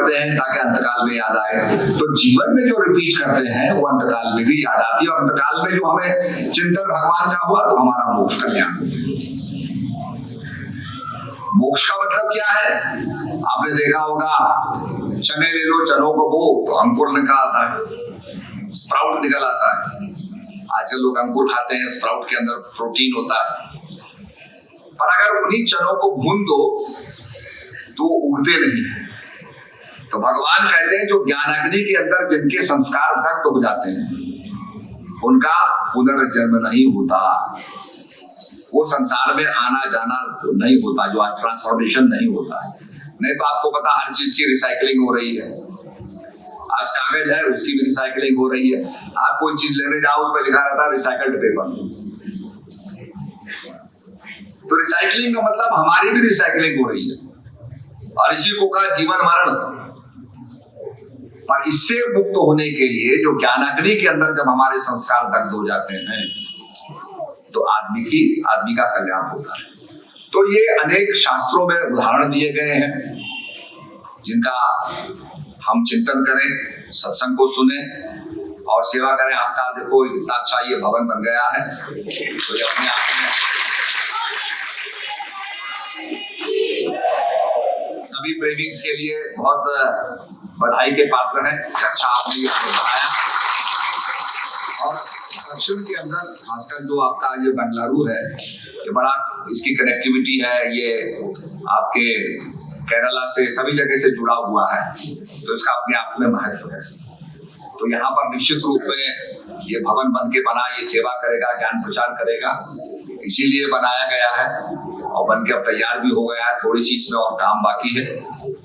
पढ़ते हैं ताकि अंतकाल में याद आए। तो जीवन में जो रिपीट करते हैं वो अंतकाल में भी याद आती है, और अंतकाल में जो हमें चिंतन भगवान का हुआ तो हमारा मोक्ष कल्याण। मोक्ष का मतलब क्या है? आपने देखा होगा, चने ले लो, चनों को बो तो अंकुर निकल आता है, स्प्राउट निकल आता है। आजकल लोग अंकुर खाते हैं, स्प्राउट के अंदर प्रोटीन होता है, पर अगर उन्हीं चनों को भून दो तो उगते नहीं। तो भगवान कहते हैं जो ज्ञानाग्नि के अंदर जिनके संस्कार दग्ध हो जाते हैं उनका पुनर्जन्म नहीं होता, वो संसार में आना जाना नहीं होता, जो आज ट्रांसफॉर्मेशन नहीं होता है। नहीं तो आपको पता हर चीज की रिसाइकलिंग हो रही है। आज कागज है, उसकी भी रिसाइकलिंग हो रही है। आप कोई चीज लेने जाओ, उस पर लिखा रहता है रिसाइकल्ड पेपर। तो रिसाइकलिंग का मतलब हमारी भी रिसाइकलिंग हो रही है, और इसी को कहा जीवन मरण। पर इससे मुक्त होने के लिए जो ज्ञानाग्नि के अंदर जब हमारे संस्कार दग्ध हो जाते हैं तो आदमी का कल्याण होता है। तो ये अनेक शास्त्रों में उदाहरण दिए गए हैं जिनका हम चिंतन करें, सत्संग को सुने और सेवा करें। आपका देखो इतना अच्छा ये भवन बन गया है, तो ये अपने आप में सभी प्रेमिक्स के लिए बहुत बधाई के पात्र हैं। अच्छा आपने ये बताया। और दक्षिण के अंदर खासकर जो आपका ये बेंगलुरु है, ये बड़ा इसकी कनेक्टिविटी है, ये आपके केरला से सभी जगह से जुड़ा हुआ है, तो इसका अपने आप में महत्व है। तो यहाँ पर निश्चित रूप में ये भवन बन के बना, ये सेवा करेगा, ज्ञान प्रचार करेगा, इसीलिए बनाया गया है और बन के अब तैयार भी हो गया है। थोड़ी सी इसमें और काम बाकी है,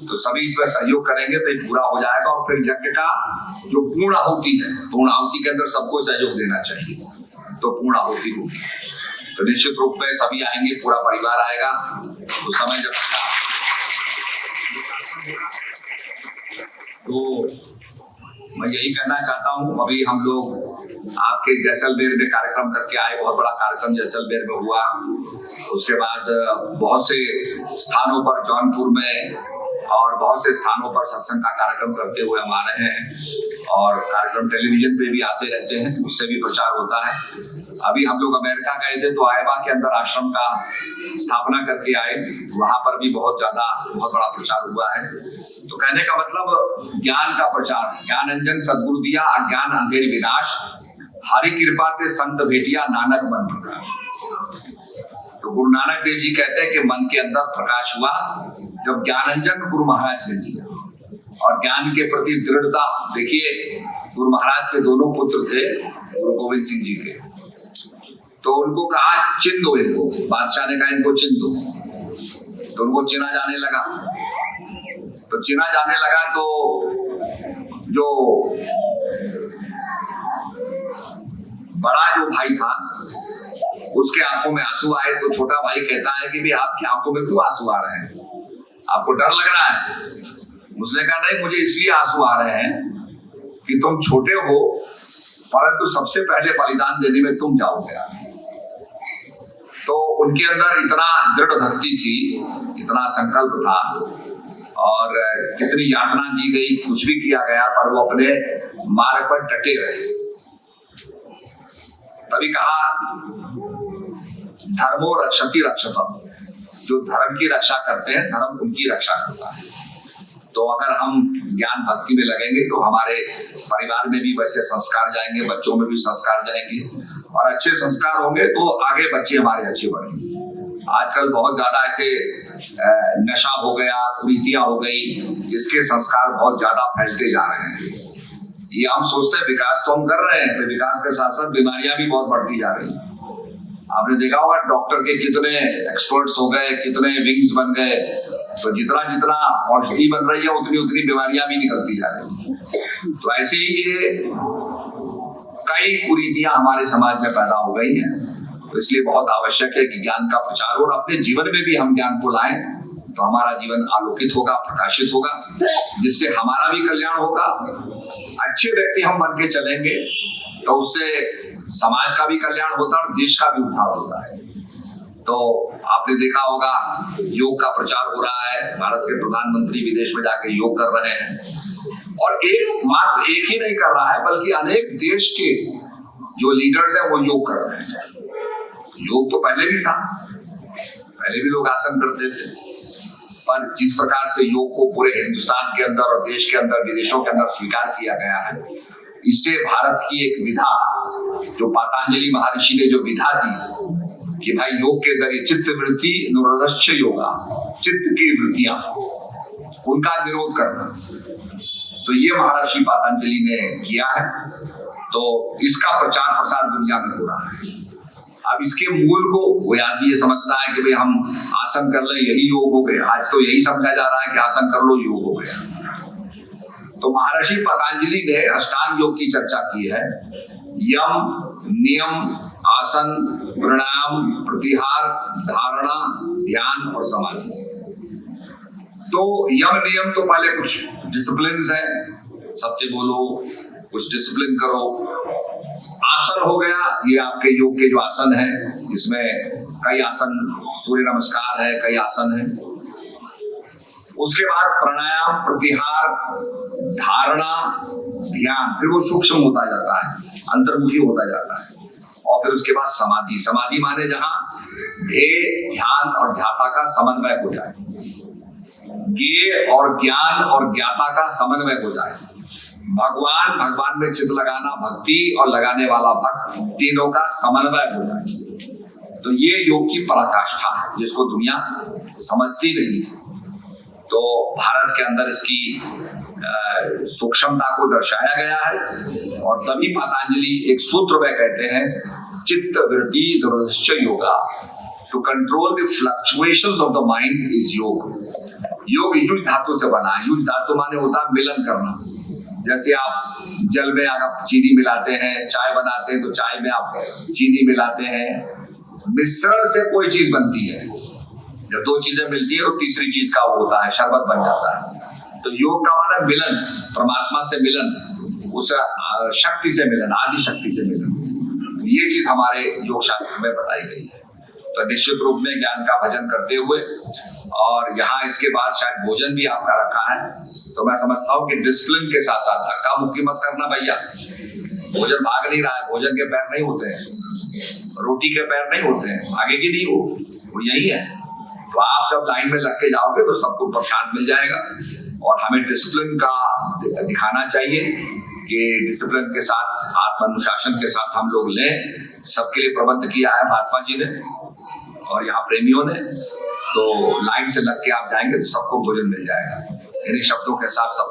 तो सभी इसमें सहयोग करेंगे तो ये पूरा हो जाएगा। और फिर यज्ञ का जो पूर्ण आहुति है, पूर्ण आहुति के अंदर सबको सहयोग देना चाहिए, तो पूर्ण आहुति होगी। तो निश्चित रूप में सभी आएंगे, पूरा परिवार आएगा। उस समय जब तो मैं यही कहना चाहता हूँ, अभी हम लोग आपके जैसलमेर में कार्यक्रम करके आए, बहुत बड़ा कार्यक्रम जैसलमेर में हुआ। उसके बाद बहुत से स्थानों पर, जौनपुर में और बहुत से स्थानों पर सत्संग का कार्यक्रम करते हुए हम आ रहे हैं, और कार्यक्रम टेलीविजन पे भी आते रहते हैं, उससे भी प्रचार होता है। अभी हम लोग अमेरिका गए थे तो आयबा के अंदर आश्रम का स्थापना करके आए, वहां पर भी बहुत बड़ा प्रचार हुआ है। तो कहने का मतलब ज्ञान का प्रचार, ज्ञान अंजन सद्गुरु दिया, अज्ञान अंधेर विनाश, हरि कृपा ते संत भेटिया, नानक मन प्रकाश। तो गुरु नानक देव जी कहते हैं कि मन के अंदर प्रकाश हुआ जब ज्ञानांजन गुरु महाराज ने दिया, और ज्ञान के प्रति दृढ़ता। देखिए गुरु महाराज के दोनों पुत्र थे, गुरु गोविंद सिंह जी के, तो उनको कहा चिन्ह दो इनको, बादशाह ने कहा इनको चिन्ह दो, तो उनको चिन्हा जाने लगा। तो चिन्हा जाने लगा तो जो बड़ा जो भाई था उसके आंखों में आंसू आए, तो छोटा भाई कहता है कि भाई आपकी आंखों में क्यों आंसू आ रहे हैं, आपको डर लग रहा है? उसने कहा नहीं, मुझे इसलिए आंसू आ रहे हैं कि तुम छोटे हो, परंतु सबसे पहले बलिदान देने में तुम जाओगे। तो उनके अंदर इतना दृढ़ भक्ति थी, इतना संकल्प था, और कितनी यातना दी गई, कुछ भी किया गया, पर वो अपने मार्ग पर डटे रहे। तभी कहा धर्मो रक्षति रक्षतम, जो धर्म की रक्षा करते हैं धर्म उनकी रक्षा करता है। तो अगर हम ज्ञान भक्ति में लगेंगे तो हमारे परिवार में भी वैसे संस्कार जाएंगे, बच्चों में भी संस्कार जाएंगे, और अच्छे संस्कार होंगे तो आगे बच्चे हमारे अच्छे बढ़ेंगे। आजकल बहुत ज्यादा ऐसे नशा हो गया, कुरीतियां हो गई, इसके संस्कार बहुत ज्यादा फैलते जा रहे हैं। ये हम सोचते हैं विकास तो हम कर रहे हैं, तो विकास के साथ साथ बीमारियां भी बहुत बढ़ती जा रही हैं। आपने देखा होगा डॉक्टर के कितने एक्सपर्ट्स हो गए, कितने विंग्स बन गए, तो जितना जितना औषधि बन रही है उतनी उतनी बीमारियां भी निकलती जा रही हैं। तो ऐसे ही ये कई कुरीतियां हमारे समाज में पैदा हो गई हैं। तो इसलिए बहुत आवश्यक है कि ज्ञान का प्रचार हो, और अपने जीवन में भी हम ज्ञान को लाएं, तो हमारा जीवन आलोकित होगा, प्रकाशित होगा, जिससे हमारा भी कल्याण होगा। अच्छे व्यक्ति हम बन के चलेंगे तो उससे समाज का भी कल्याण होता है और देश का भी उद्धार होता है। तो आपने देखा होगा योग का प्रचार हो रहा है, भारत के प्रधानमंत्री विदेश में जाके योग कर रहे हैं, और मात्र एक ही नहीं कर रहा है बल्कि अनेक देश के जो लीडर्स हैं वो योग कर रहे हैं। योग तो पहले भी था, पहले भी लोग आसन करते थे, पर जिस प्रकार से योग को पूरे हिंदुस्तान के अंदर और देश के अंदर, विदेशों के अंदर स्वीकार किया गया है, इससे भारत की एक विधा, जो पतंजलि महर्षि ने जो विधा दी कि भाई योग के जरिए चित्त वृत्ति निरोधश्च योगा, चित्त की वृत्तियां, उनका निरोध करना, तो ये महर्षि पतंजलि ने किया है। तो इसका प्रचार प्रसार दुनिया में हो रहा है। अब इसके मूल को कोई आदमी ये समझता है कि भाई हम आसन कर ले यही योग हो गया। आज तो यही समझा जा रहा है कि आसन कर लो योग हो गया। तो महर्षि पतंजलि ने अष्टांग योग की चर्चा की है। यम, नियम, आसन, प्राणायाम, प्रत्याहार, धारणा, ध्यान और समाधि। तो यम नियम तो पहले कुछ डिसिप्लिन है, सत्य बोलो, कुछ डिसिप्लिन करो। आसन हो गया, ये आपके योग के जो आसन है, इसमें कई आसन, सूर्य नमस्कार है, कई आसन है। उसके बाद प्राणायाम, प्रत्याहार, धारणा, ध्यान, फिर वो सूक्ष्म होता जाता है, अंतर्मुखी होता जाता है। और फिर उसके बाद समाधि। समाधि माने जहां ध्येय, ध्यान और ध्याता का समन्वय हो जाए, ज्ञेय और ज्ञान और ज्ञाता का समन्वय हो जाए, भगवान में चित्त लगाना, भक्ति और लगाने वाला भक्त, तीनों का समन्वय हो जाए। तो ये योग की पराकाष्ठा है, जिसको दुनिया समझती नहीं है। तो भारत के अंदर इसकी सूक्ष्मता को दर्शाया गया है, और तभी पतंजलि एक सूत्र में कहते हैं, चित्त वृत्ति निरोधश्च योगा, to control the fluctuations of the mind is yoga. योग युज धातु से बना है। युज धातु माने होता है मिलन करना। जैसे आप जल में आप चीनी मिलाते हैं, चाय बनाते हैं तो चाय में आप चीनी मिलाते हैं। मिश्रण से कोई चीज बनती है, जब दो चीजें मिलती है तो तीसरी चीज का वो होता है, शरबत बन जाता है। तो योग का माना मिलन, परमात्मा से मिलन, उस शक्ति से मिलन, आदि शक्ति से मिलन। तो ये चीज हमारे योग शास्त्र में बताई गई है। तो निश्चित रूप में ज्ञान का भजन करते हुए, और यहाँ इसके बाद शायद भोजन भी आपका रखा है, तो मैं समझता हूँ कि डिसिप्लिन के साथ साथ धक्का मुक्की मत करना भैया। भोजन भाग नहीं रहा है, भोजन के पैर नहीं होते हैं, रोटी के पैर नहीं होते हैं, भागेगी नहीं वो यही है। तो आप जब लाइन में लग के जाओगे तो सबको प्रसाद मिल जाएगा। और हमें डिसिप्लिन का दिखाना चाहिए कि डिसिप्लिन के साथ, आत्मानुशासन के साथ हम लोग लें। सबके लिए प्रबंध किया है महात्मा जी ने और यहाँ प्रेमियों ने। तो लाइन से लग के आप जाएंगे तो सबको भोजन मिल जाएगा। इन्हीं शब्दों के साथ सब